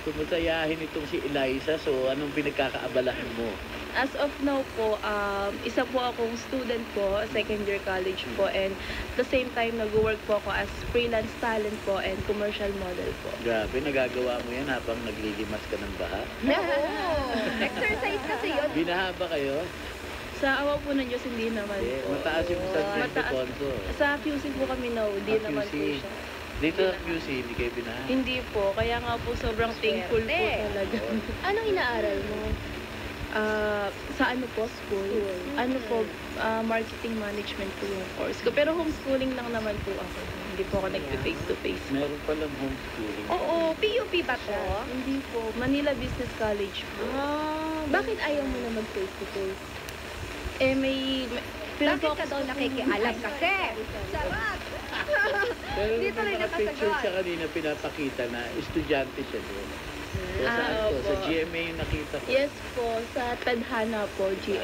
Sumusayahin itong si Eliza, so anong pinagkakaabalahan mo? As of now po, isa po akong student po, second year college po, and at the same time, nag-work po ako as freelance talent po and commercial model po. Grabe, nagagawa mo yan habang naglilimas ka ng baha? Oo. Exercise kasi yun. Binaha ba kayo? Sa awa po ng Diyos, hindi naman Eh, po. mataas yung San Mataas. Ildefonso. Sa QC po kami na, hindi naman po QC. siya. Dito sa QC, hindi kayo binaha? Hindi po, kaya nga po sobrang thankful po Swerte. talaga. Anong inaaral mo? Sa ano po, school. Ano po, marketing management po yung course ko. Pero homeschooling lang naman po ako. Hindi po ako nag-face-to-face po. Meron palang homeschooling. Oo, PUP ba to? Hindi po. Manila Business College po. Bakit ayaw mo na mag-face-to-face? Eh, may Bakit ka daw nakikialam kasi? Sarap! Pero Dito may rin mga picture nakasagot. siya kanina pinapakita na estudyante siya doon. So, saan to? opo. Sa GMA yung nakita ko. Yes po, sa Tadhana po, GM.